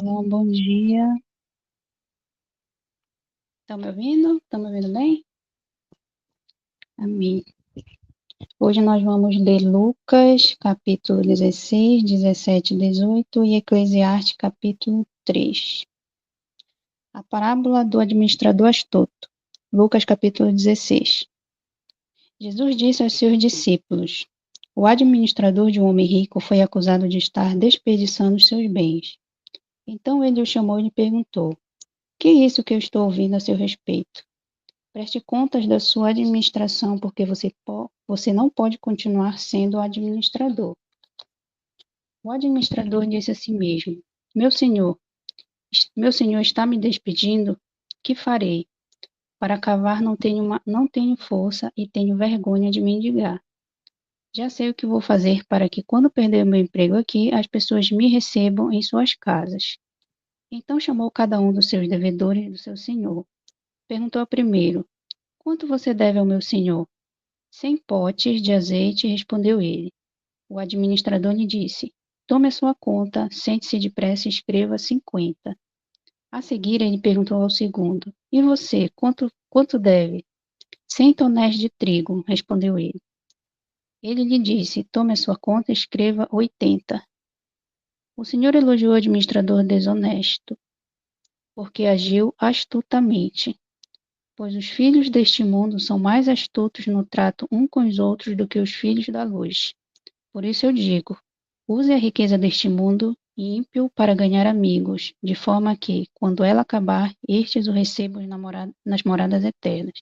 Bom dia. Estão me ouvindo? Estão me ouvindo bem? Amém. Hoje nós vamos ler Lucas, capítulo 16, 17 e 18 e Eclesiastes, capítulo 3. A parábola do administrador astuto. Lucas, capítulo 16. Jesus disse aos seus discípulos: O administrador de um homem rico foi acusado de estar desperdiçando os seus bens. Então ele o chamou e lhe perguntou: Que é isso que eu estou ouvindo a seu respeito? Preste contas da sua administração, porque você não pode continuar sendo o administrador. O administrador disse a si mesmo: Meu senhor, meu senhor está me despedindo? Que farei? Para cavar não tenho força e tenho vergonha de mendigar. Já sei o que vou fazer para que, quando perder o meu emprego aqui, as pessoas me recebam em suas casas. Então chamou cada um dos seus devedores do seu senhor. Perguntou ao primeiro: Quanto você deve ao meu senhor? 100 potes de azeite, respondeu ele. O administrador lhe disse: Tome a sua conta, sente-se depressa e escreva 50. A seguir, ele perguntou ao segundo: E você, quanto deve? 100 tonéis de trigo, respondeu ele. Ele lhe disse: Tome a sua conta e escreva 80. O senhor elogiou o administrador desonesto, porque agiu astutamente. Pois os filhos deste mundo são mais astutos no trato um com os outros do que os filhos da luz. Por isso eu digo: use a riqueza deste mundo ímpio para ganhar amigos, de forma que, quando ela acabar, estes o recebam nas moradas eternas.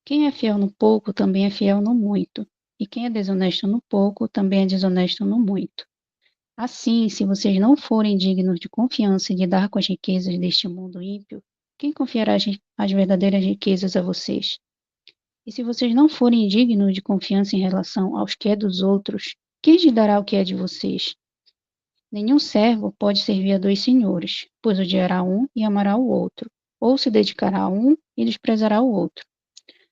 Quem é fiel no pouco também é fiel no muito, e quem é desonesto no pouco também é desonesto no muito. Assim, se vocês não forem dignos de confiança e lidar com as riquezas deste mundo ímpio, quem confiará as verdadeiras riquezas a vocês? E se vocês não forem dignos de confiança em relação aos que é dos outros, quem lhes dará o que é de vocês? Nenhum servo pode servir a dois senhores, pois odiará um e amará o outro, ou se dedicará a um e desprezará o outro.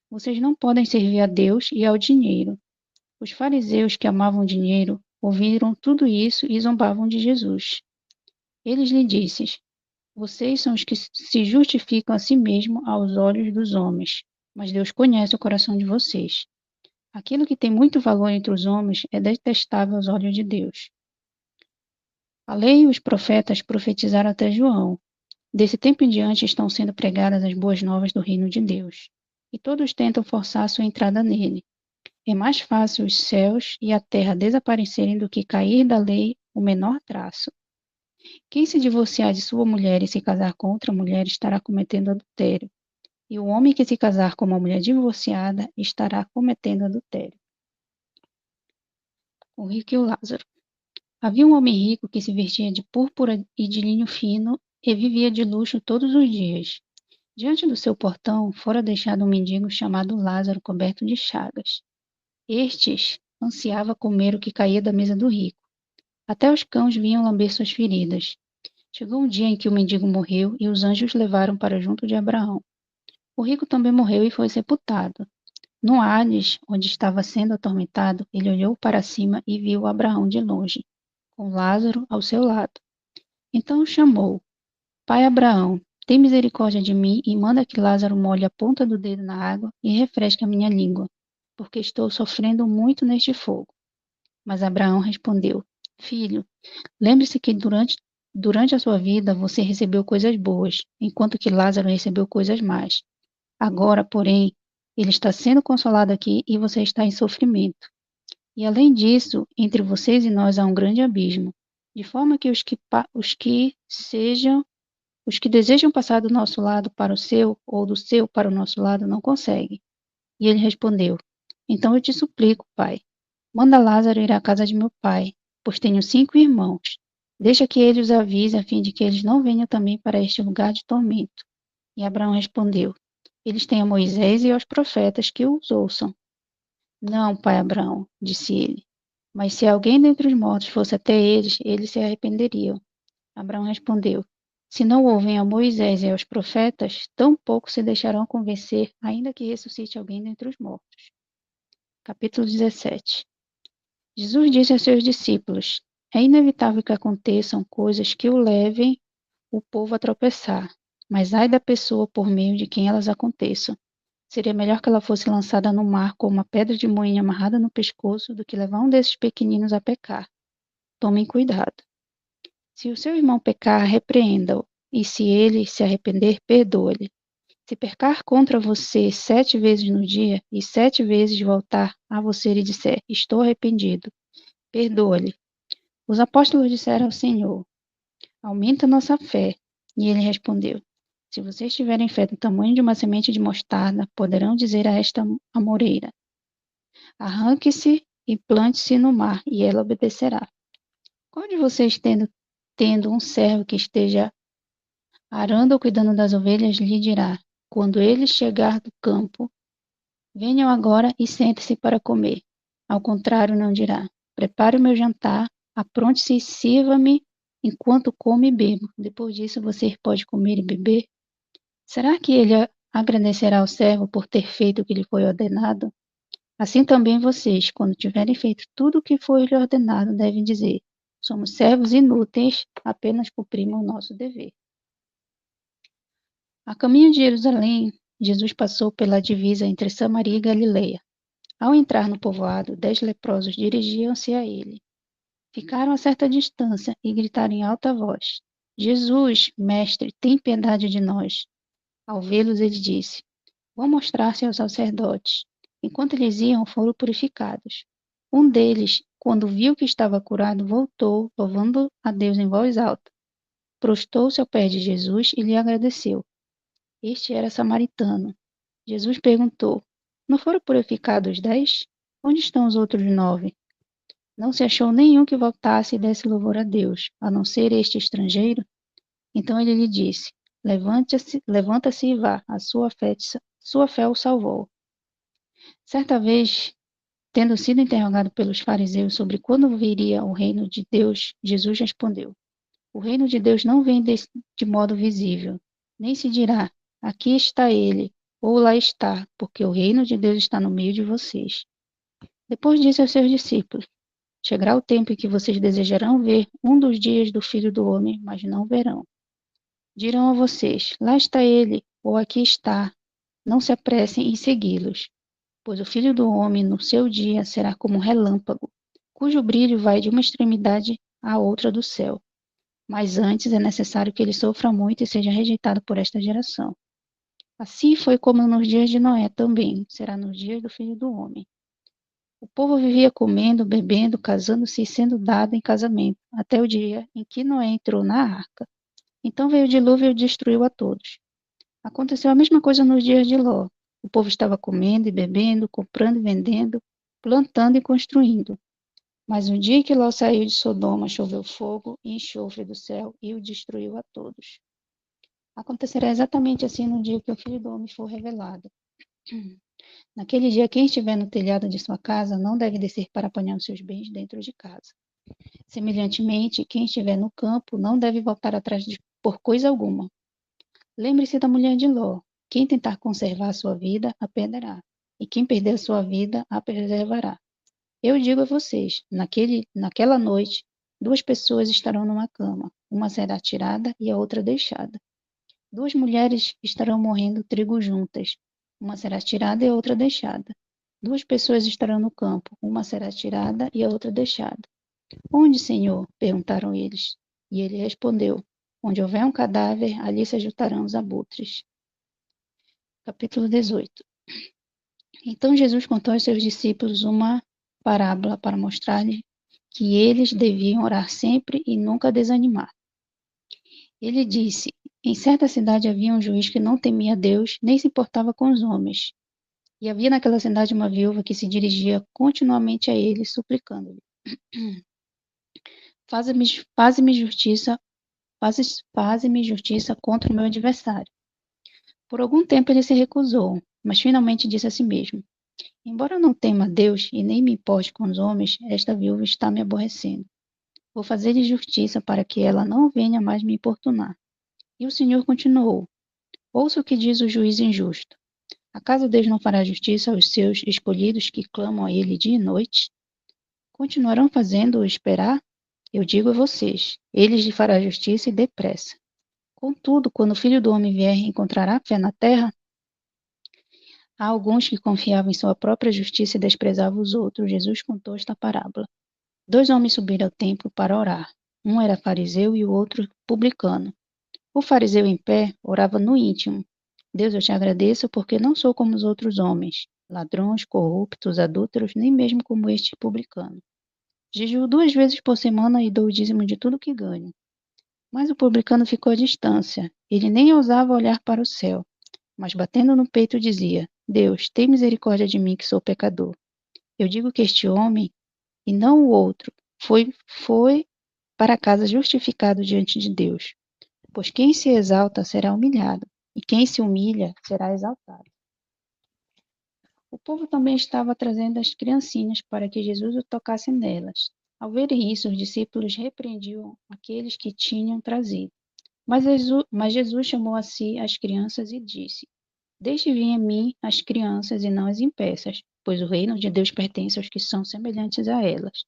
Vocês não podem servir a Deus e ao dinheiro. Os fariseus que amavam dinheiro ouviram tudo isso e zombavam de Jesus. Eles lhe disseram: Vocês são os que se justificam a si mesmos aos olhos dos homens, mas Deus conhece o coração de vocês. Aquilo que tem muito valor entre os homens é detestável aos olhos de Deus. A lei e os profetas profetizaram até João. Desse tempo em diante estão sendo pregadas as boas novas do reino de Deus, e todos tentam forçar a sua entrada nele. É mais fácil os céus e a terra desaparecerem do que cair da lei o menor traço. Quem se divorciar de sua mulher e se casar com outra mulher estará cometendo adultério, e o homem que se casar com uma mulher divorciada estará cometendo adultério. O rico e o Lázaro. Havia um homem rico que se vestia de púrpura e de linho fino e vivia de luxo todos os dias. Diante do seu portão fora deixado um mendigo chamado Lázaro, coberto de chagas. Estes ansiava comer o que caía da mesa do rico. Até os cães vinham lamber suas feridas. Chegou um dia em que o mendigo morreu e os anjos levaram para junto de Abraão. O rico também morreu e foi sepultado. No Hades, onde estava sendo atormentado, ele olhou para cima e viu Abraão de longe, com Lázaro ao seu lado. Então o chamou: Pai Abraão, tem misericórdia de mim e manda que Lázaro molhe a ponta do dedo na água e refresque a minha língua, porque estou sofrendo muito neste fogo. Mas Abraão respondeu: Filho, lembre-se que durante a sua vida você recebeu coisas boas, enquanto que Lázaro recebeu coisas más. Agora, porém, ele está sendo consolado aqui e você está em sofrimento. E além disso, entre vocês e nós há um grande abismo, de forma que os que desejam passar do nosso lado para o seu, ou do seu para o nosso lado, não conseguem. E ele respondeu: Então eu te suplico, pai, manda Lázaro ir à casa de meu pai, pois tenho 5 irmãos. Deixa que ele os avise, a fim de que eles não venham também para este lugar de tormento. E Abraão respondeu: Eles têm a Moisés e aos profetas que os ouçam. Não, pai Abraão, disse ele. Mas se alguém dentre os mortos fosse até eles, eles se arrependeriam. Abraão respondeu: Se não ouvem a Moisés e aos profetas, tampouco se deixarão convencer, ainda que ressuscite alguém dentre os mortos. Capítulo 17. Jesus disse aos seus discípulos: É inevitável que aconteçam coisas que o levem o povo a tropeçar, mas ai da pessoa por meio de quem elas aconteçam. Seria melhor que ela fosse lançada no mar com uma pedra de moinho amarrada no pescoço do que levar um desses pequeninos a pecar. Tomem cuidado. Se o seu irmão pecar, repreenda-o, e se ele se arrepender, perdoa-lhe. Se pecar contra você 7 vezes no dia, e 7 vezes voltar a você e disser, estou arrependido, perdoa-lhe. Os apóstolos disseram ao Senhor, aumenta nossa fé. E ele respondeu, se vocês tiverem fé do tamanho de uma semente de mostarda, poderão dizer a esta amoreira, arranque-se e plante-se no mar, e ela obedecerá. Qual de vocês, tendo um servo que esteja arando ou cuidando das ovelhas, lhe dirá, quando ele chegar do campo, venham agora e sente-se para comer. Ao contrário, não dirá, prepare o meu jantar, apronte-se e sirva-me enquanto como e bebo. Depois disso, você pode comer e beber? Será que ele agradecerá ao servo por ter feito o que lhe foi ordenado? Assim também vocês, quando tiverem feito tudo o que foi lhe ordenado, devem dizer, somos servos inúteis, apenas cumprimos o nosso dever. A caminho de Jerusalém, Jesus passou pela divisa entre Samaria e Galileia. Ao entrar no povoado, 10 leprosos dirigiam-se a ele. Ficaram a certa distância e gritaram em alta voz: Jesus, mestre, tem piedade de nós. Ao vê-los, ele disse: vão mostrar-se aos sacerdotes. Enquanto eles iam, foram purificados. Um deles, quando viu que estava curado, voltou, louvando a Deus em voz alta. Prostou-se ao pé de Jesus e lhe agradeceu. Este era samaritano. Jesus perguntou: não foram purificados 10? Onde estão os outros 9? Não se achou nenhum que voltasse e desse louvor a Deus, a não ser este estrangeiro? Então ele lhe disse: levanta-se e vá, a sua fé o salvou. Certa vez, tendo sido interrogado pelos fariseus sobre quando viria o reino de Deus, Jesus respondeu: o reino de Deus não vem de modo visível, nem se dirá, aqui está ele, ou lá está, porque o reino de Deus está no meio de vocês. Depois disse aos seus discípulos: chegará o tempo em que vocês desejarão ver um dos dias do Filho do Homem, mas não verão. Dirão a vocês: lá está ele, ou aqui está. Não se apressem em segui-los, pois o Filho do Homem no seu dia será como um relâmpago, cujo brilho vai de uma extremidade à outra do céu. Mas antes é necessário que ele sofra muito e seja rejeitado por esta geração. Assim foi como nos dias de Noé também, será nos dias do Filho do Homem. O povo vivia comendo, bebendo, casando-se e sendo dado em casamento, até o dia em que Noé entrou na arca. Então veio o dilúvio e destruiu a todos. Aconteceu a mesma coisa nos dias de Ló. O povo estava comendo e bebendo, comprando e vendendo, plantando e construindo. Mas no dia que Ló saiu de Sodoma, choveu fogo e enxofre do céu e o destruiu a todos. Acontecerá exatamente assim no dia que o Filho do Homem for revelado. Naquele dia, quem estiver no telhado de sua casa não deve descer para apanhar os seus bens dentro de casa. Semelhantemente, quem estiver no campo não deve voltar atrás por coisa alguma. Lembre-se da mulher de Ló. Quem tentar conservar a sua vida, a perderá. E quem perder a sua vida, a preservará. Eu digo a vocês, naquela noite, 2 pessoas estarão numa cama. Uma será tirada e a outra deixada. 2 mulheres estarão morrendo trigo juntas. Uma será tirada e a outra deixada. 2 pessoas estarão no campo. Uma será tirada e a outra deixada. Onde, Senhor? Perguntaram eles. E ele respondeu: onde houver um cadáver, ali se ajuntarão os abutres. Capítulo 18. Então Jesus contou aos seus discípulos uma parábola para mostrar-lhes que eles deviam orar sempre e nunca desanimar. Ele disse: em certa cidade havia um juiz que não temia Deus, nem se importava com os homens. E havia naquela cidade uma viúva que se dirigia continuamente a ele, suplicando-lhe: faze-me justiça, faze-me justiça contra o meu adversário. Por algum tempo ele se recusou, mas finalmente disse a si mesmo: embora eu não tema Deus e nem me importe com os homens, esta viúva está me aborrecendo. Vou fazer-lhe justiça para que ela não venha mais me importunar. E o Senhor continuou: ouça o que diz o juiz injusto. Acaso Deus não fará justiça aos seus escolhidos que clamam a ele dia e noite? Continuarão fazendo-o esperar? Eu digo a vocês, ele lhe fará justiça e depressa. Contudo, quando o Filho do Homem vier, encontrará fé na terra? Há alguns que confiavam em sua própria justiça e desprezavam os outros. Jesus contou esta parábola. 2 homens subiram ao templo para orar. Um era fariseu e o outro publicano. O fariseu em pé orava no íntimo. Deus, eu te agradeço porque não sou como os outros homens, ladrões, corruptos, adúlteros, nem mesmo como este publicano. Jejuo 2 vezes por semana e dou o dízimo de tudo que ganho. Mas o publicano ficou à distância. Ele nem ousava olhar para o céu, mas batendo no peito dizia: Deus, tem misericórdia de mim que sou pecador. Eu digo que este homem, e não o outro, foi para casa justificado diante de Deus. Pois quem se exalta será humilhado, e quem se humilha será exaltado. O povo também estava trazendo as criancinhas para que Jesus o tocasse nelas. Ao verem isso, os discípulos repreendiam aqueles que tinham trazido. Mas Jesus chamou a si as crianças e disse: Deixe vir a mim as crianças e não as impeças, pois o reino de Deus pertence aos que são semelhantes a elas.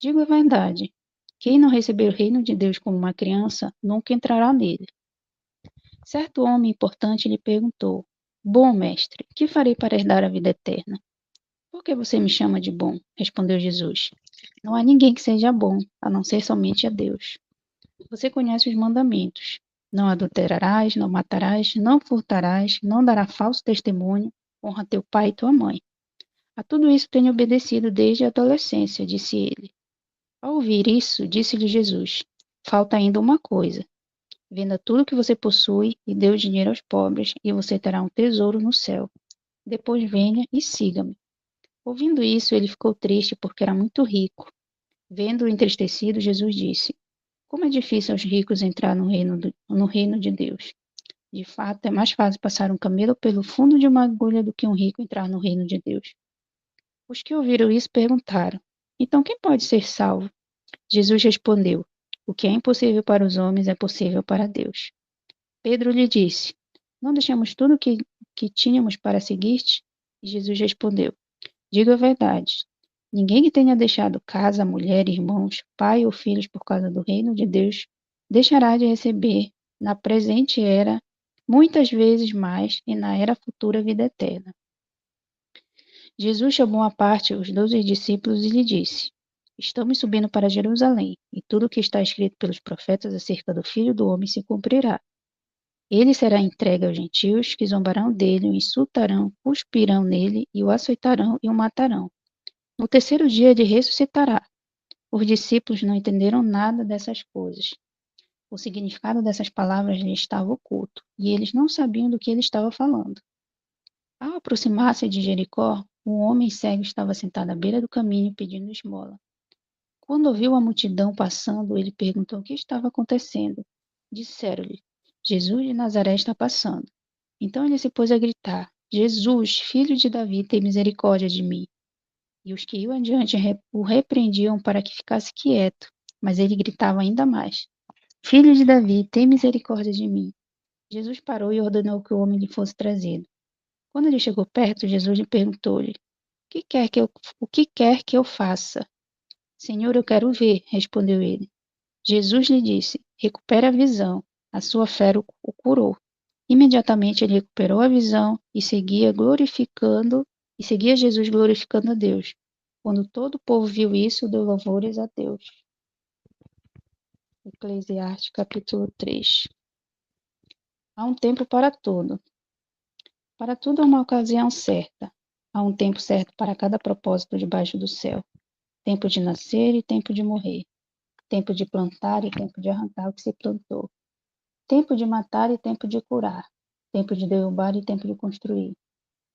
Digo a verdade: quem não receber o reino de Deus como uma criança, nunca entrará nele. Certo homem importante lhe perguntou: Bom mestre, que farei para herdar a vida eterna? Por que você me chama de bom? Respondeu Jesus. Não há ninguém que seja bom, a não ser somente a Deus. Você conhece os mandamentos. Não adulterarás, não matarás, não furtarás, não dará falso testemunho, honra teu pai e tua mãe. A tudo isso tenho obedecido desde a adolescência, disse ele. Ao ouvir isso, disse-lhe Jesus: Falta ainda uma coisa. Venda tudo que você possui e dê o dinheiro aos pobres, e você terá um tesouro no céu. Depois venha e siga-me. Ouvindo isso, ele ficou triste porque era muito rico. Vendo-o entristecido, Jesus disse: Como é difícil aos ricos entrar no reino de Deus. De fato, é mais fácil passar um camelo pelo fundo de uma agulha do que um rico entrar no reino de Deus. Os que ouviram isso perguntaram: Então quem pode ser salvo? Jesus respondeu: O que é impossível para os homens é possível para Deus. Pedro lhe disse: Não deixamos tudo que tínhamos para seguir-te? E Jesus respondeu: Digo a verdade. Ninguém que tenha deixado casa, mulher, irmãos, pai ou filhos por causa do reino de Deus deixará de receber, na presente era, muitas vezes mais, e na era futura, vida eterna. Jesus chamou à parte os 12 discípulos e lhe disse: Estamos subindo para Jerusalém, e tudo o que está escrito pelos profetas acerca do Filho do Homem se cumprirá. Ele será entregue aos gentios, que zombarão dele, o insultarão, cuspirão nele, e o açoitarão e o matarão. No terceiro dia ele ressuscitará. Os discípulos não entenderam nada dessas coisas. O significado dessas palavras lhes estava oculto, e eles não sabiam do que ele estava falando. Ao aproximar-se de Jericó, um homem cego estava sentado à beira do caminho pedindo esmola. Quando ouviu a multidão passando, ele perguntou o que estava acontecendo. Disseram-lhe: Jesus de Nazaré está passando. Então ele se pôs a gritar: Jesus, filho de Davi, tem misericórdia de mim. E os que iam adiante o repreendiam para que ficasse quieto, mas ele gritava ainda mais: Filho de Davi, tem misericórdia de mim. Jesus parou e ordenou que o homem lhe fosse trazido. Quando ele chegou perto, Jesus lhe perguntou-lhe: O que quer que eu faça? Senhor, eu quero ver, respondeu ele. Jesus lhe disse: Recupere a visão. A sua fé o curou. Imediatamente ele recuperou a visão e seguia Jesus glorificando a Deus. Quando todo o povo viu isso, deu louvores a Deus. Eclesiastes capítulo 3. Há um tempo para tudo. Para tudo há uma ocasião certa. Há um tempo certo para cada propósito debaixo do céu. Tempo de nascer e tempo de morrer. Tempo de plantar e tempo de arrancar o que se plantou. Tempo de matar e tempo de curar. Tempo de derrubar e tempo de construir.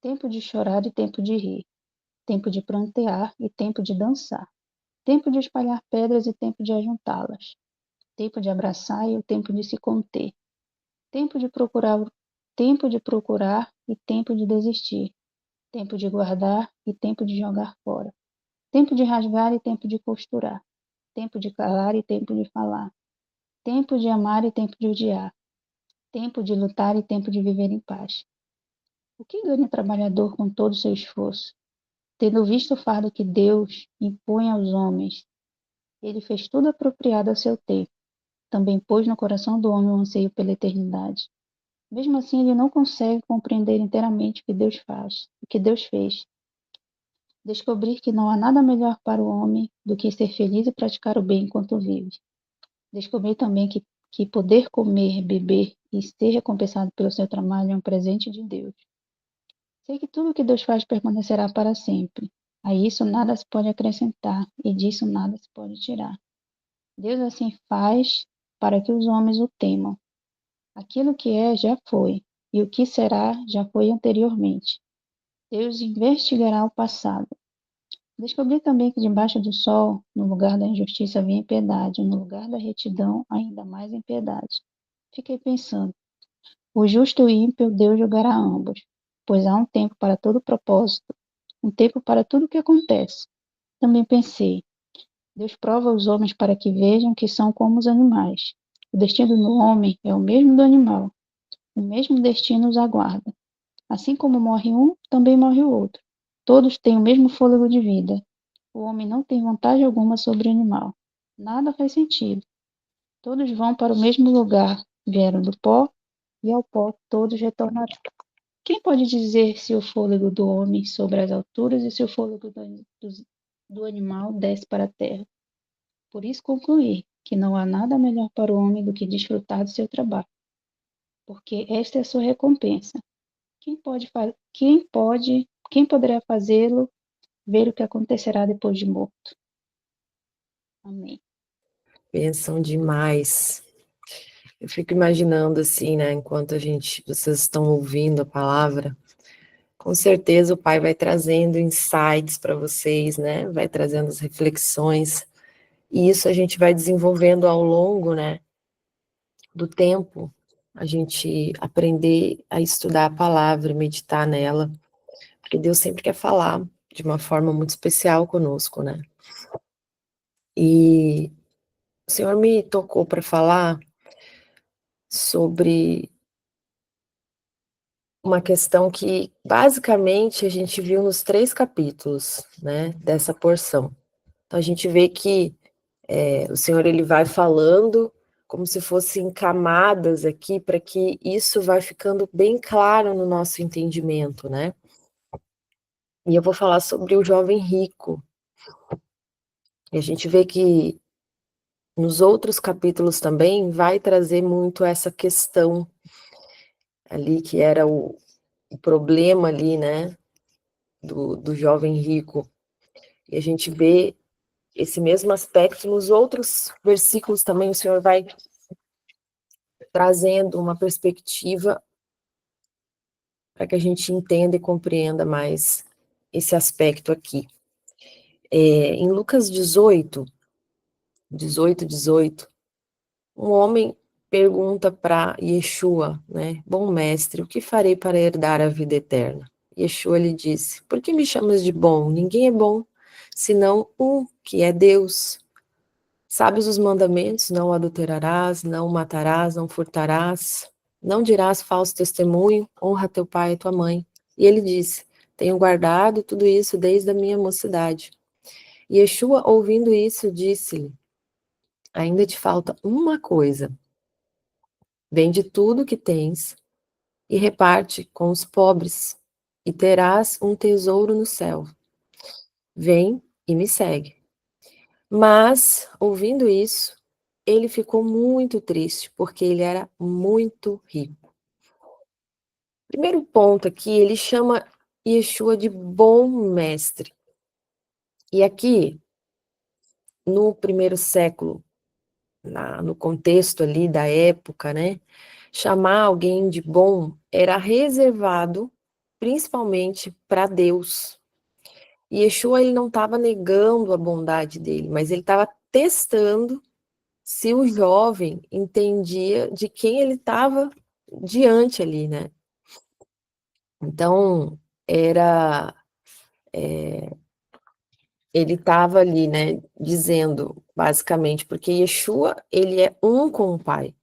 Tempo de chorar e tempo de rir. Tempo de prantear e tempo de dançar. Tempo de espalhar pedras e tempo de ajuntá-las. Tempo de abraçar e o tempo de se conter. Tempo de procurar, tempo de procurar e tempo de desistir. Tempo de guardar e tempo de jogar fora. Tempo de rasgar e tempo de costurar. Tempo de calar e tempo de falar. Tempo de amar e tempo de odiar. Tempo de lutar e tempo de viver em paz. O que ganha o trabalhador com todo o seu esforço? Tendo visto o fardo que Deus impõe aos homens, ele fez tudo apropriado ao seu tempo. também pôs no coração do homem o anseio pela eternidade. Mesmo assim, ele não consegue compreender inteiramente o que Deus fez. Descobrir que não há nada melhor para o homem do que ser feliz e praticar o bem enquanto vive. Descobrir também que poder comer, beber e ser recompensado pelo seu trabalho é um presente de Deus. Sei que tudo o que Deus faz permanecerá para sempre. A isso nada se pode acrescentar e disso nada se pode tirar. Deus assim faz para que os homens o temam. Aquilo que é já foi, e o que será já foi anteriormente. Deus investigará o passado. Descobri também que debaixo do sol, no lugar da injustiça havia impiedade, e no lugar da retidão, ainda mais impiedade. Fiquei pensando, o justo e o ímpio Deus julgará ambos, pois há um tempo para todo propósito, um tempo para tudo o que acontece. Também pensei, Deus prova os homens para que vejam que são como os animais. O destino do homem é o mesmo do animal. O mesmo destino os aguarda. Assim como morre um, também morre o outro. Todos têm o mesmo fôlego de vida. O homem não tem vantagem alguma sobre o animal. Nada faz sentido. Todos vão para o mesmo lugar. Vieram do pó e ao pó todos retornarão. Quem pode dizer se o fôlego do homem sobre as alturas e se o fôlego do animal desce para a terra? Por isso concluí que não há nada melhor para o homem do que desfrutar do seu trabalho, porque esta é a sua recompensa. Quem poderá fazê-lo ver o que acontecerá depois de morto? Amém. Bênção demais. Eu fico imaginando assim, né, enquanto vocês estão ouvindo a palavra, com certeza o Pai vai trazendo insights para vocês, né, vai trazendo as reflexões, e isso a gente vai desenvolvendo ao longo, né, do tempo, a gente aprender a estudar a palavra, meditar nela, porque Deus sempre quer falar de uma forma muito especial conosco, né. E o Senhor me tocou para falar sobre uma questão que, basicamente, a gente viu nos 3 capítulos, né, dessa porção. Então, a gente vê que o Senhor, ele vai falando como se fossem camadas aqui, para que isso vai ficando bem claro no nosso entendimento, né. E eu vou falar sobre o jovem rico. E a gente vê que nos outros capítulos também vai trazer muito essa questão ali, que era o problema ali, né, do jovem rico. E a gente vê esse mesmo aspecto nos outros versículos também, o Senhor vai trazendo uma perspectiva para que a gente entenda e compreenda mais esse aspecto aqui. Em Lucas 18, um homem pergunta para Yeshua, né, bom mestre, o que farei para herdar a vida eterna? Yeshua lhe disse, por que me chamas de bom? Ninguém é bom, senão um, que é Deus. Sabes os mandamentos, não adulterarás, não matarás, não furtarás, não dirás falso testemunho, honra teu pai e tua mãe. E ele disse, tenho guardado tudo isso desde a minha mocidade. E Yeshua, ouvindo isso, disse-lhe, ainda te falta uma coisa, vende tudo que tens e reparte com os pobres, e terás um tesouro no céu. Vem e me segue. Mas, ouvindo isso, ele ficou muito triste, porque ele era muito rico. Primeiro ponto aqui, ele chama Yeshua de bom mestre. E aqui, no primeiro século, no contexto ali da época, né, chamar alguém de bom era reservado principalmente para Deus. E Yeshua, ele não estava negando a bondade dele, mas ele estava testando se o jovem entendia de quem ele estava diante ali, né? Então, ele estava ali, né, dizendo, basicamente, porque Yeshua, ele é um com o Pai.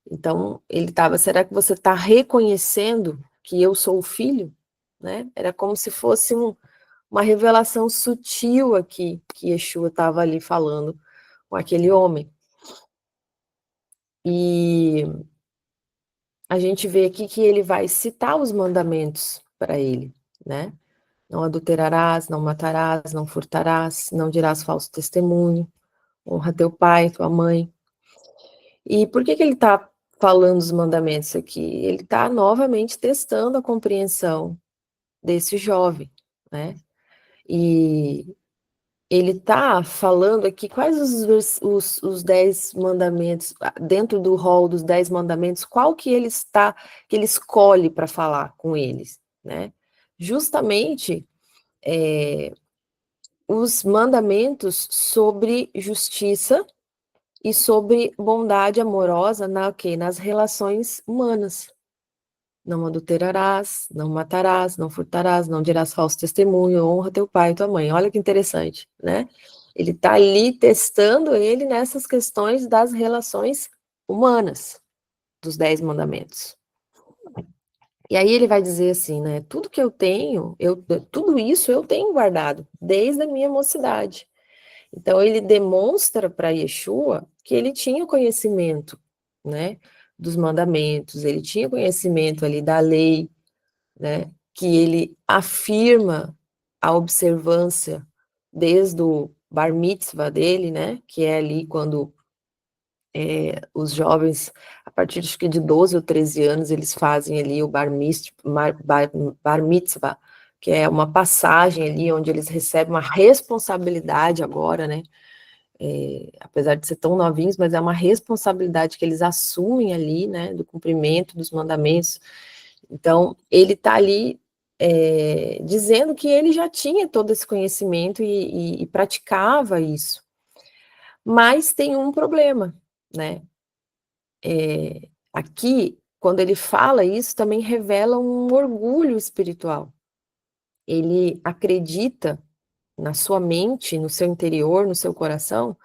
Então, ele estava, será que você está reconhecendo que eu sou o filho? Né? Era como se fosse uma revelação sutil aqui, que Yeshua estava ali falando com aquele homem. E a gente vê aqui que ele vai citar os mandamentos para ele, né? Não adulterarás, não matarás, não furtarás, não dirás falso testemunho, honra teu pai, tua mãe. E por que ele está falando os mandamentos aqui? Ele está novamente testando a compreensão desse jovem, né? E ele está falando aqui quais os 10 mandamentos, dentro do rol dos 10 mandamentos, qual que que ele escolhe para falar com eles, né? Justamente os mandamentos sobre justiça e sobre bondade amorosa nas relações humanas. Não adulterarás, não matarás, não furtarás, não dirás falso testemunho, honra teu pai e tua mãe. Olha que interessante, né? Ele está ali testando ele nessas questões das relações humanas, dos 10 mandamentos. E aí ele vai dizer assim, né? Tudo que eu tenho, tudo isso eu tenho guardado desde a minha mocidade. Então ele demonstra para Yeshua que ele tinha conhecimento, né, dos mandamentos, ele tinha conhecimento ali da lei, né, que ele afirma a observância desde o bar mitzvah dele, né, que é ali quando os jovens, a partir de 12 ou 13 anos, eles fazem ali o bar mitzvah, que é uma passagem ali onde eles recebem uma responsabilidade agora, né, apesar de ser tão novinhos, mas é uma responsabilidade que eles assumem ali, né, do cumprimento dos mandamentos. Então, ele está ali dizendo que ele já tinha todo esse conhecimento e praticava isso. Mas tem um problema, né? Aqui, quando ele fala isso, também revela um orgulho espiritual. Ele acredita na sua mente, no seu interior, no seu coração,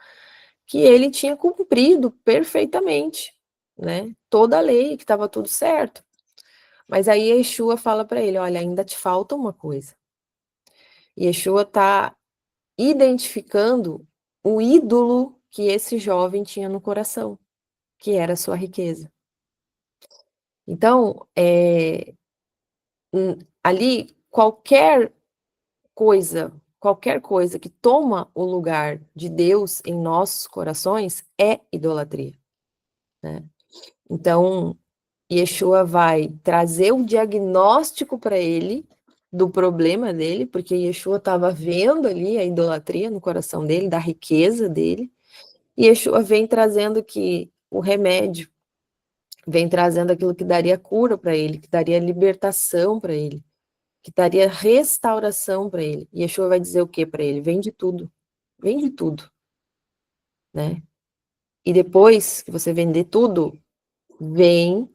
que ele tinha cumprido perfeitamente, né? Toda a lei, que estava tudo certo. Mas aí Yeshua fala para ele, olha, ainda te falta uma coisa. Yeshua está identificando o ídolo que esse jovem tinha no coração, que era a sua riqueza. Então, ali, qualquer coisa que toma o lugar de Deus em nossos corações é idolatria, né? Então, Yeshua vai trazer um diagnóstico para ele do problema dele, porque Yeshua estava vendo ali a idolatria no coração dele, da riqueza dele, e Yeshua vem trazendo que o remédio, vem trazendo aquilo que daria cura para ele, que daria libertação para ele, que daria restauração para ele. E Yeshua vai dizer o que para ele? Vende tudo, né? E depois que você vender tudo, vem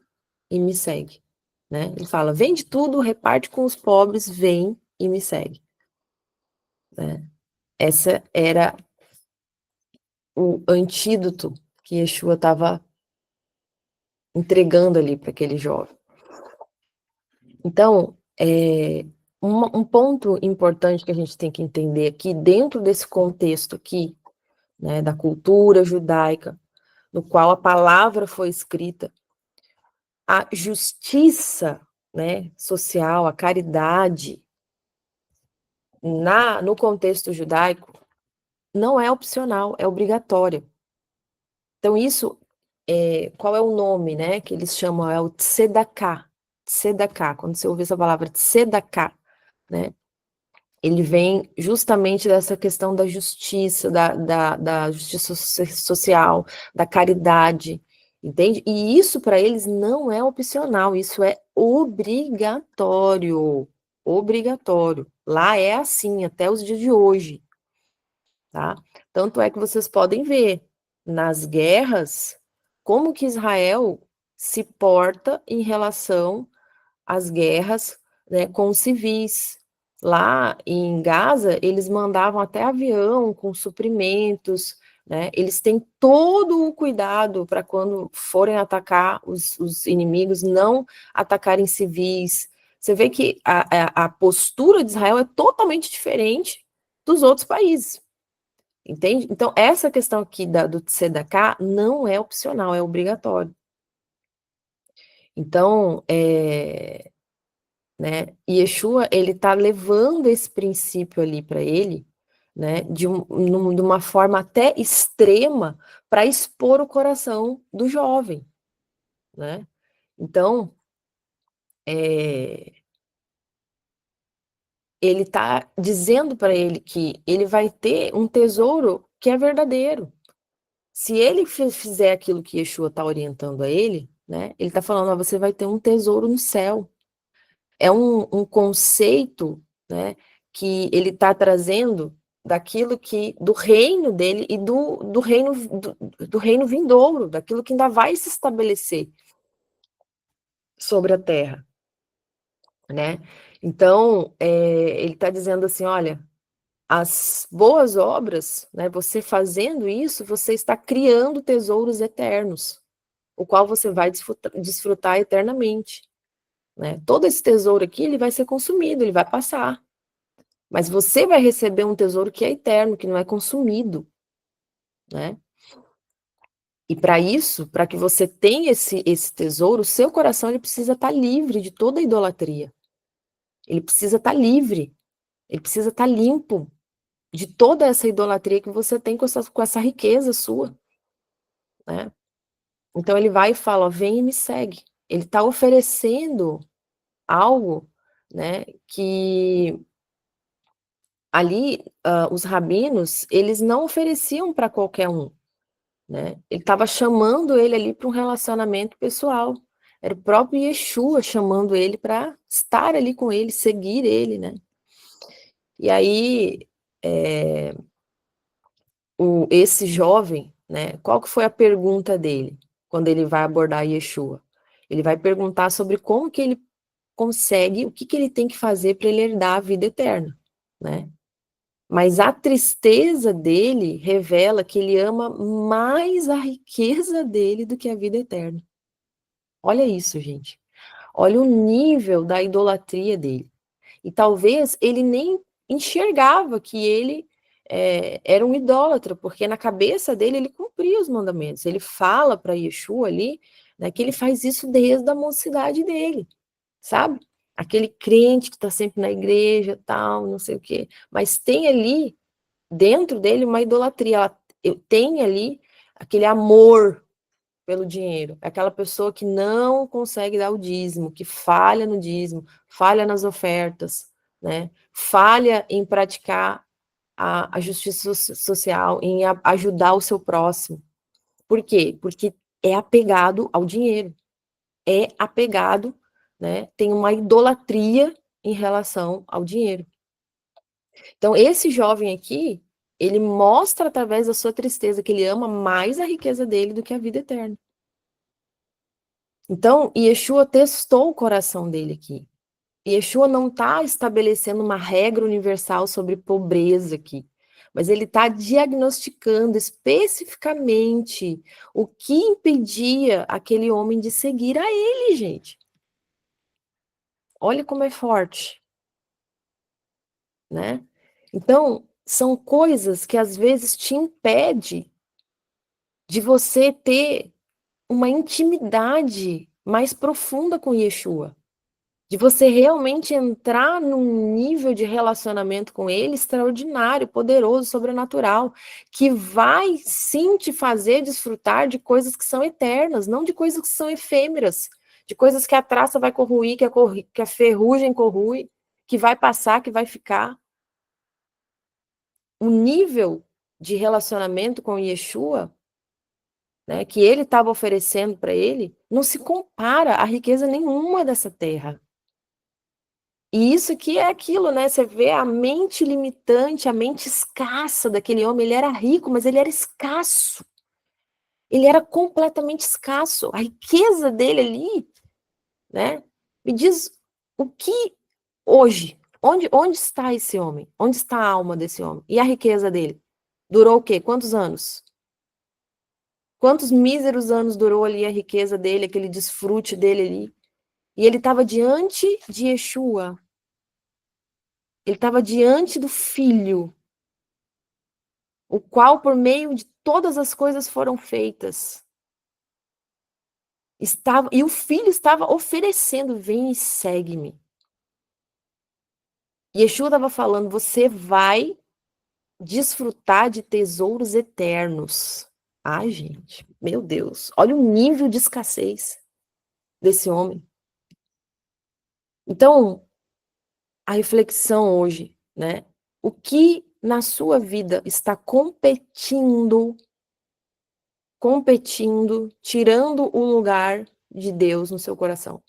e me segue, né? Ele fala, vende tudo, reparte com os pobres, vem e me segue. Né? Essa era o antídoto que Yeshua estava entregando ali para aquele jovem. Então, um ponto importante que a gente tem que entender aqui, dentro desse contexto aqui, né, da cultura judaica, no qual a palavra foi escrita, a justiça, né, social, a caridade, no contexto judaico, não é opcional, é obrigatório. Então, isso, qual é o nome, né, que eles chamam, é o tzedakah. Tzedakah, quando você ouve essa palavra tzedakah, né, ele vem justamente dessa questão da justiça, da justiça social, da caridade, entende? E isso para eles não é opcional, isso é obrigatório, obrigatório. Lá é assim, até os dias de hoje, tá? Tanto é que vocês podem ver nas guerras como que Israel se porta em relação às guerras, né, com os civis. Lá em Gaza, eles mandavam até avião com suprimentos, né? Eles têm todo o cuidado para quando forem atacar os inimigos, não atacarem civis. Você vê que a postura de Israel é totalmente diferente dos outros países. Entende? Então, essa questão aqui do tzedakah não é opcional, é obrigatório. Então, né, Yeshua, ele está levando esse princípio ali para ele, né, de uma forma até extrema, para expor o coração do jovem, né? Então, ele está dizendo para ele que ele vai ter um tesouro que é verdadeiro. Se ele fizer aquilo que Yeshua está orientando a ele, né, ele está falando, ó, você vai ter um tesouro no céu. É um conceito, né, que ele está trazendo daquilo que, do reino dele e do reino vindouro, daquilo que ainda vai se estabelecer sobre a terra, né? Então, ele está dizendo assim, olha, as boas obras, né, você fazendo isso, você está criando tesouros eternos, o qual você vai desfrutar eternamente, né? Todo esse tesouro aqui, ele vai ser consumido, ele vai passar. Mas você vai receber um tesouro que é eterno, que não é consumido, né? E para isso, para que você tenha esse tesouro, o seu coração ele precisa estar livre de toda idolatria. Ele precisa estar livre, ele precisa estar limpo de toda essa idolatria que você tem com essa riqueza sua, né? Então ele vai e fala, ó, vem e me segue. Ele está oferecendo algo, né, que ali os rabinos, eles não ofereciam para qualquer um, né? Ele estava chamando ele ali para um relacionamento pessoal. Era o próprio Yeshua chamando ele para estar ali com ele, seguir ele, né? E aí, esse jovem, né? Qual que foi a pergunta dele quando ele vai abordar Yeshua? Ele vai perguntar sobre como que ele consegue, o que que ele tem que fazer para ele herdar a vida eterna, né? Mas a tristeza dele revela que ele ama mais a riqueza dele do que a vida eterna. Olha isso, gente. Olha o nível da idolatria dele. E talvez ele nem enxergava que ele era um idólatra, porque na cabeça dele ele cumpria os mandamentos. Ele fala para Yeshua ali, né, que ele faz isso desde a mocidade dele, sabe? Aquele crente que está sempre na igreja, tal, não sei o quê. Mas tem ali, dentro dele, uma idolatria. Tem ali aquele amor pelo dinheiro. É aquela pessoa que não consegue dar o dízimo, que falha no dízimo, falha nas ofertas, né? Falha em praticar a justiça social, em ajudar o seu próximo. Por quê? Porque é apegado ao dinheiro. É apegado, né? Tem uma idolatria em relação ao dinheiro. Então, esse jovem aqui, ele mostra através da sua tristeza que ele ama mais a riqueza dele do que a vida eterna. Então, Yeshua testou o coração dele aqui. Yeshua não está estabelecendo uma regra universal sobre pobreza aqui, mas ele está diagnosticando especificamente o que impedia aquele homem de seguir a ele, gente. Olha como é forte, né? Então, são coisas que às vezes te impedem de você ter uma intimidade mais profunda com Yeshua. De você realmente entrar num nível de relacionamento com ele extraordinário, poderoso, sobrenatural, que vai sim te fazer desfrutar de coisas que são eternas, não de coisas que são efêmeras, de coisas que a traça vai corroer, que a ferrugem corrui, que vai passar, que vai ficar. O nível de relacionamento com Yeshua, né, que ele estava oferecendo para ele, não se compara a riqueza nenhuma dessa terra. E isso que é aquilo, né? Você vê a mente limitante, a mente escassa daquele homem. Ele era rico, mas ele era escasso. Ele era completamente escasso. A riqueza dele ali, né? Me diz o que hoje, onde está esse homem? Onde está a alma desse homem? E a riqueza dele? Durou o quê? Quantos anos? Quantos míseros anos durou ali a riqueza dele, aquele desfrute dele ali? E ele estava diante de Yeshua. Ele estava diante do filho. o qual por meio de todas as coisas foram feitas. E o filho estava oferecendo, vem e segue-me. Yeshua estava falando, você vai desfrutar de tesouros eternos. Ai, gente, meu Deus, olha o nível de escassez desse homem. Então, a reflexão hoje, né? O que na sua vida está competindo, tirando o lugar de Deus no seu coração?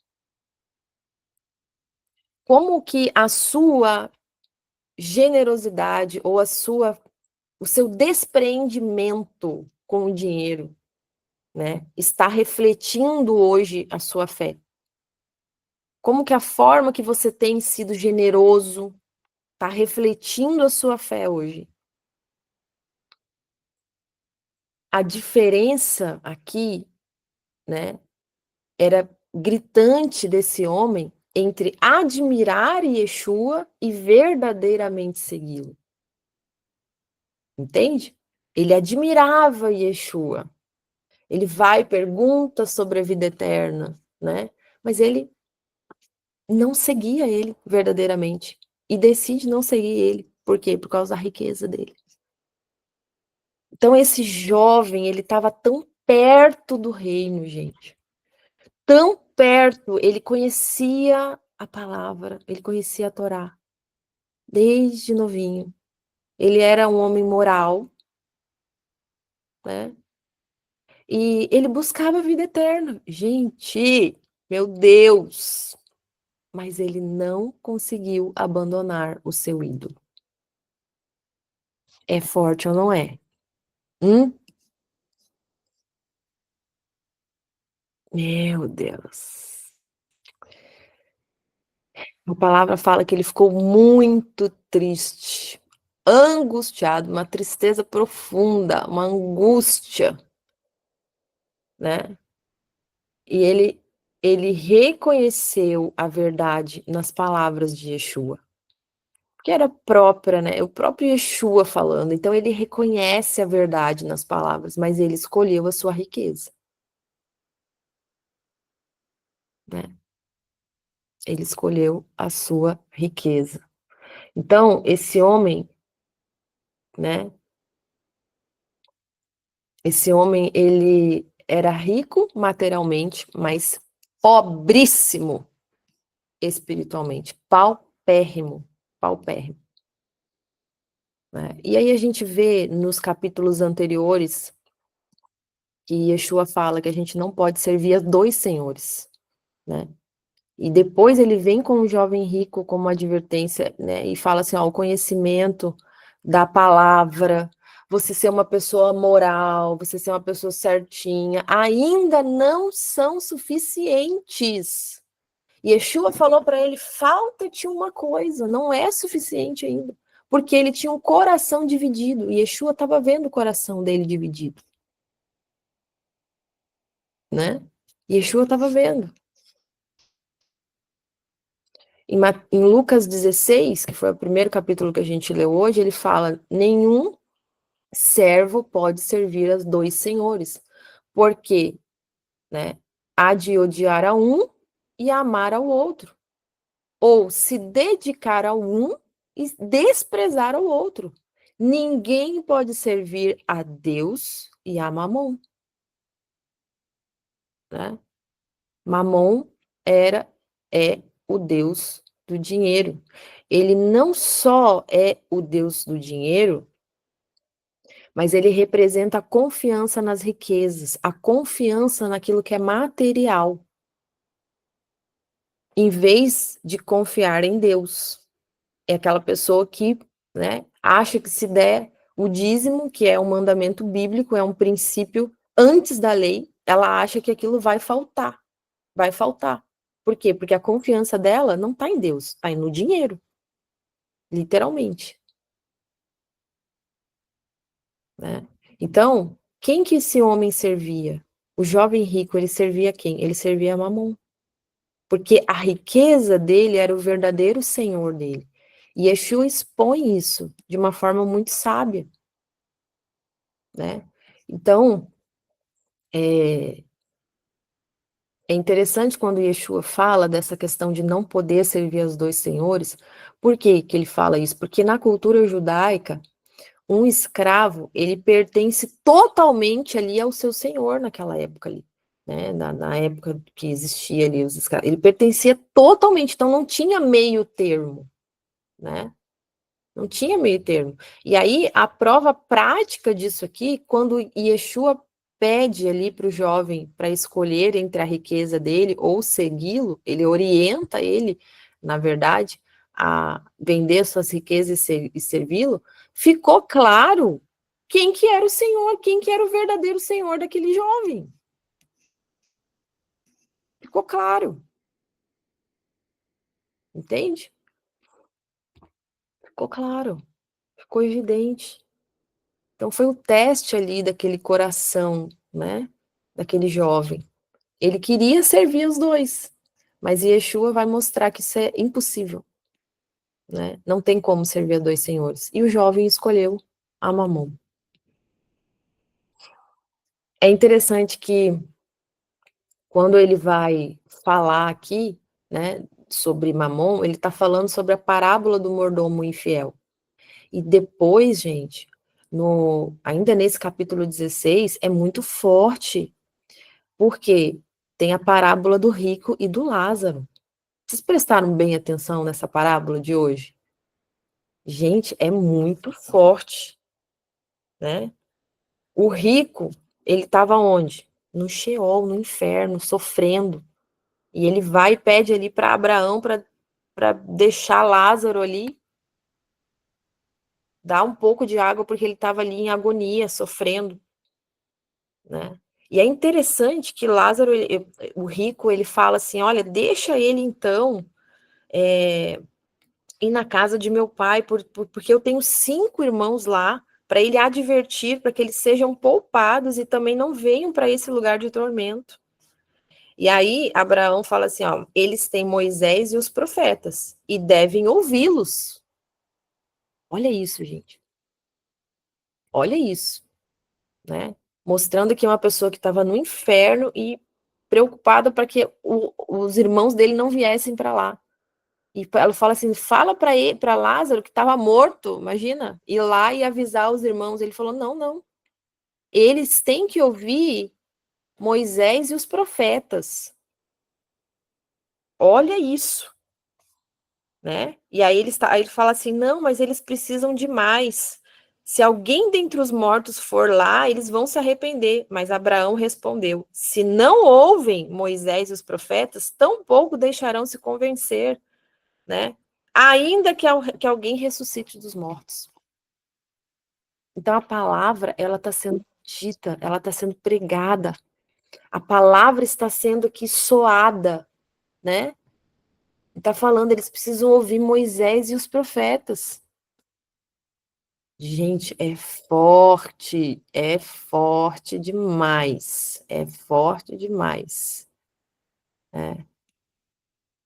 Como que a sua generosidade ou o seu despreendimento com o dinheiro, né, está refletindo hoje a sua fé? Como que a forma que você tem sido generoso está refletindo a sua fé hoje? A diferença aqui, né, era gritante desse homem entre admirar Yeshua e verdadeiramente segui-lo. Entende? Ele admirava Yeshua. Ele vai e pergunta sobre a vida eterna, né? Mas ele não seguia ele verdadeiramente. E decide não seguir ele. Por quê? Por causa da riqueza dele. Então, esse jovem, ele estava tão perto do reino, gente. Tão perto. Ele conhecia a palavra, ele conhecia a Torá. Desde novinho. Ele era um homem moral, né? E ele buscava a vida eterna. Gente, meu Deus! Mas ele não conseguiu abandonar o seu ídolo. É forte ou não é? Meu Deus. A palavra fala que ele ficou muito triste, angustiado, uma tristeza profunda, uma angústia, né? E ele reconheceu a verdade nas palavras de Yeshua, que era própria, né? O próprio Yeshua falando. Então ele reconhece a verdade nas palavras, mas ele escolheu a sua riqueza, né? Ele escolheu a sua riqueza. Então, esse homem, né? Esse homem, ele era rico materialmente, mas pobríssimo espiritualmente, paupérrimo, paupérrimo. Né? E aí a gente vê nos capítulos anteriores que Yeshua fala que a gente não pode servir a dois senhores, né? E depois ele vem com o jovem rico como advertência, né? E fala assim, ó, o conhecimento da palavra, você ser uma pessoa moral, você ser uma pessoa certinha, ainda não são suficientes. E Yeshua falou para ele, falta-te uma coisa, não é suficiente ainda. Porque ele tinha um coração dividido, e Yeshua estava vendo o coração dele dividido, né? Yeshua estava vendo. Em Lucas 16, que foi o primeiro capítulo que a gente leu hoje, ele fala: nenhum servo pode servir a dois senhores, porque, né, há de odiar a um e amar ao outro, ou se dedicar a um e desprezar ao outro. Ninguém pode servir a Deus e a Mamon, né? Mamon é o Deus do dinheiro. Ele não só é o Deus do dinheiro, mas ele representa a confiança nas riquezas, a confiança naquilo que é material, em vez de confiar em Deus. É aquela pessoa que, né, acha que se der o dízimo, que é um mandamento bíblico, é um princípio antes da lei, ela acha que aquilo vai faltar. Vai faltar. Por quê? Porque a confiança dela não está em Deus, está no dinheiro, literalmente. Né? Então, quem que esse homem servia? O jovem rico, ele servia quem? Ele servia a Mamon. Porque a riqueza dele era o verdadeiro senhor dele. E Yeshua expõe isso de uma forma muito sábia. né? Então, é interessante quando Yeshua fala dessa questão de não poder servir aos dois senhores. Por que que ele fala isso? Porque na cultura judaica, um escravo, ele pertence totalmente ali ao seu senhor naquela época ali, né? Na época que existia ali os escravos. Ele pertencia totalmente, então não tinha meio termo, né? Não tinha meio termo. E aí, a prova prática disso aqui, quando Yeshua pede ali para o jovem para escolher entre a riqueza dele ou segui-lo, ele orienta ele, na verdade, a vender suas riquezas e servi-lo, ficou claro quem que era o Senhor, quem que era o verdadeiro Senhor daquele jovem. Ficou claro. Entende? Ficou claro. Ficou evidente. Então foi o teste ali daquele coração, né? Daquele jovem. Ele queria servir os dois, mas Yeshua vai mostrar que isso é impossível, né? Não tem como servir a dois senhores. E o jovem escolheu a Mamon. É interessante que quando ele vai falar aqui, né, sobre Mamon, ele está falando sobre a parábola do mordomo infiel. E depois, gente, ainda nesse capítulo 16, é muito forte. Porque tem a parábola do rico e do Lázaro. Vocês prestaram bem atenção nessa parábola de hoje? Gente, é muito forte, né? O rico, ele estava onde? No Sheol, no inferno, sofrendo. E ele vai e pede ali para Abraão para deixar Lázaro ali, dar um pouco de água, porque ele estava ali em agonia, sofrendo, né? E é interessante que Lázaro, o rico, ele fala assim: olha, deixa ele então ir na casa de meu pai, porque eu tenho 5 irmãos lá, para ele advertir, para que eles sejam poupados e também não venham para esse lugar de tormento. E aí Abraão fala assim: ó, eles têm Moisés e os profetas, e devem ouvi-los. Olha isso, gente. Olha isso, né? Mostrando que é uma pessoa que estava no inferno e preocupada para que os irmãos dele não viessem para lá. E ela fala assim: fala para Lázaro que estava morto, imagina, ir lá e avisar os irmãos. Ele falou: não, não. Eles têm que ouvir Moisés e os profetas. Olha isso, né? E aí ele fala assim: não, mas eles precisam de mais. Se alguém dentre os mortos for lá, eles vão se arrepender. Mas Abraão respondeu: se não ouvem Moisés e os profetas, tampouco deixarão se convencer, né? Ainda que alguém ressuscite dos mortos. Então a palavra, ela está sendo dita, ela está sendo pregada. A palavra está sendo aqui soada, né? Está falando, eles precisam ouvir Moisés e os profetas. Gente, é forte demais, é forte demais. É.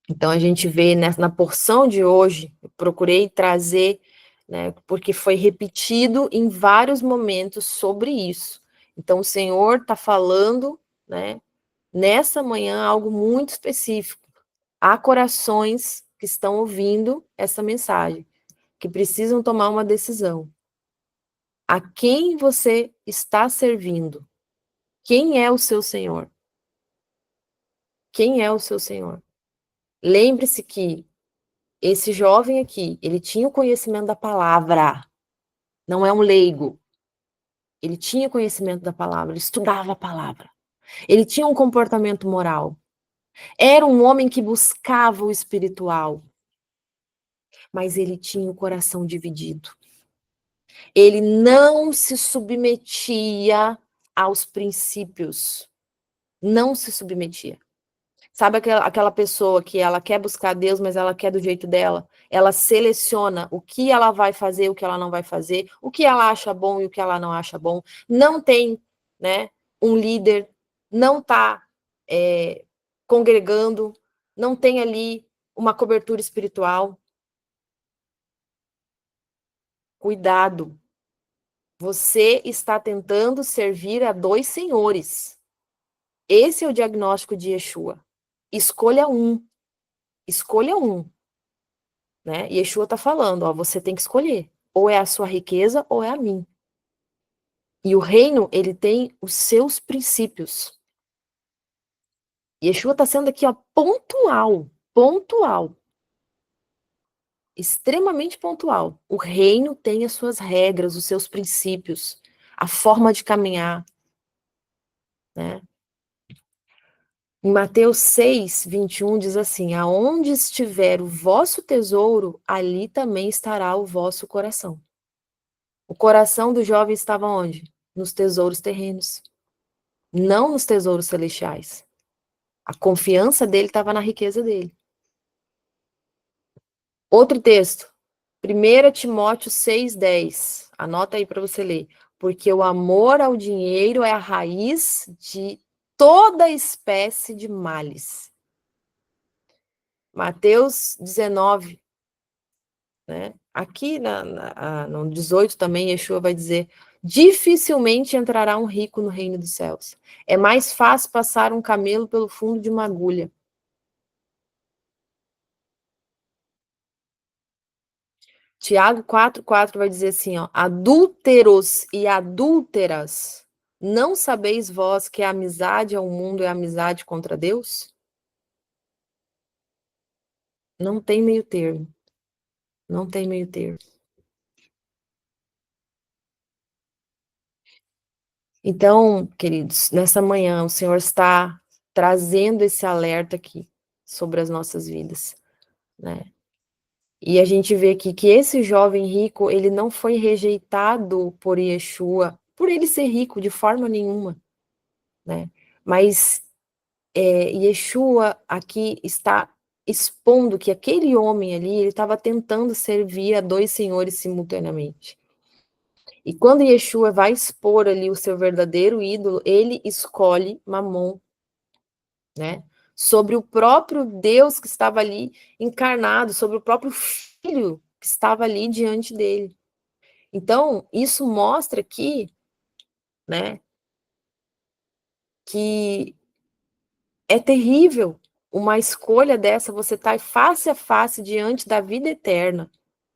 Então a gente vê na porção de hoje, eu procurei trazer, né, porque foi repetido em vários momentos sobre isso. Então o Senhor está falando, né, nessa manhã algo muito específico. Há corações que estão ouvindo essa mensagem, que precisam tomar uma decisão. A quem você está servindo? Quem é o seu Senhor? Quem é o seu Senhor? Lembre-se que esse jovem aqui, ele tinha o conhecimento da palavra, não é um leigo. Ele tinha conhecimento da palavra, ele estudava a palavra. Ele tinha um comportamento moral. Era um homem que buscava o espiritual, mas ele tinha o coração dividido. Ele não se submetia aos princípios, não se submetia. Sabe aquela pessoa que ela quer buscar Deus, mas ela quer do jeito dela? Ela seleciona o que ela vai fazer, o que ela não vai fazer, o que ela acha bom e o que ela não acha bom. Não tem, né, um líder, não está congregando, não tem ali uma cobertura espiritual. Cuidado, Você está tentando servir a dois senhores. Esse é o diagnóstico de Yeshua. Escolha um. Escolha um. Né? Yeshua está falando, ó, você tem que escolher. Ou é a sua riqueza ou é a mim. E o reino, ele tem os seus princípios. Yeshua está sendo aqui, ó, pontual. Pontual. Extremamente pontual. O reino tem as suas regras, os seus princípios, a forma de caminhar. Né? Em Mateus 6, 21, diz assim: aonde estiver o vosso tesouro, ali também estará o vosso coração. O coração do jovem estava onde? Nos tesouros terrenos, não nos tesouros celestiais. A confiança dele estava na riqueza dele. Outro texto, 1 Timóteo 6,10. Anota aí para você ler. Porque o amor ao dinheiro é a raiz de toda espécie de males. Mateus 19, né? Aqui no 18 também, Yeshua vai dizer: dificilmente entrará um rico no reino dos céus. É mais fácil passar um camelo pelo fundo de uma agulha. Tiago 4,4 vai dizer assim, ó: adúlteros e adúlteras, não sabeis vós que a amizade ao mundo é amizade contra Deus? Não tem meio termo. Não tem meio termo. Então, queridos, nessa manhã o Senhor está trazendo esse alerta aqui sobre as nossas vidas, né? E a gente vê aqui que esse jovem rico, ele não foi rejeitado por Yeshua, por ele ser rico de forma nenhuma, né? Mas Yeshua aqui está expondo que aquele homem ali, ele estava tentando servir a dois senhores simultaneamente. E quando Yeshua vai expor ali o seu verdadeiro ídolo, ele escolhe Mamon, né? Sobre o próprio Deus que estava ali encarnado, sobre o próprio Filho que estava ali diante dele. Então, isso mostra aqui, né, que é terrível uma escolha dessa, você estar face a face diante da vida eterna.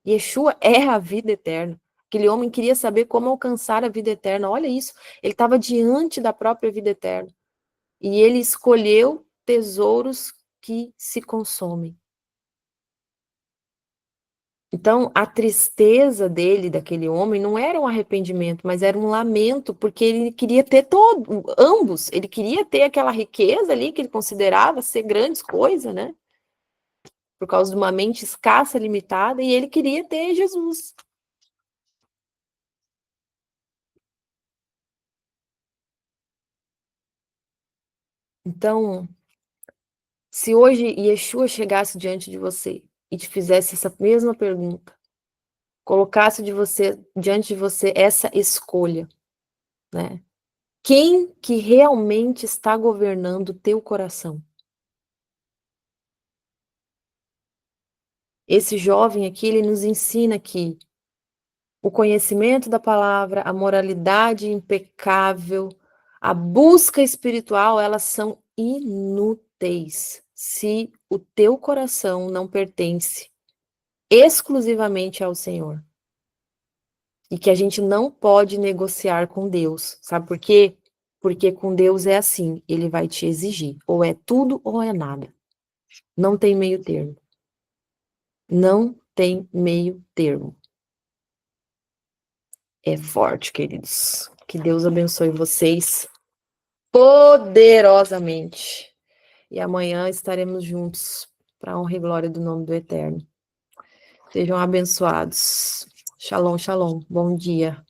Yeshua é a vida eterna. Aquele homem queria saber como alcançar a vida eterna. Olha isso, ele estava diante da própria vida eterna. E ele escolheu tesouros que se consomem. Então, a tristeza dele, daquele homem, não era um arrependimento, mas era um lamento, porque ele queria ter ambos. Ele queria ter aquela riqueza ali que ele considerava ser grandes coisas, né? Por causa de uma mente escassa, limitada, e ele queria ter Jesus. Então, se hoje Yeshua chegasse diante de você e te fizesse essa mesma pergunta, colocasse diante de você essa escolha, né? Quem que realmente está governando o teu coração? Esse jovem aqui, ele nos ensina que o conhecimento da palavra, a moralidade impecável, a busca espiritual, elas são inúteis se o teu coração não pertence exclusivamente ao Senhor. E que a gente não pode negociar com Deus. Sabe por quê? Porque com Deus é assim, ele vai te exigir. Ou é tudo ou é nada. Não tem meio termo. Não tem meio termo. É forte, queridos. Que Deus abençoe vocês poderosamente. E amanhã estaremos juntos para a honra e glória do nome do Eterno. Sejam abençoados. Shalom, shalom. Bom dia.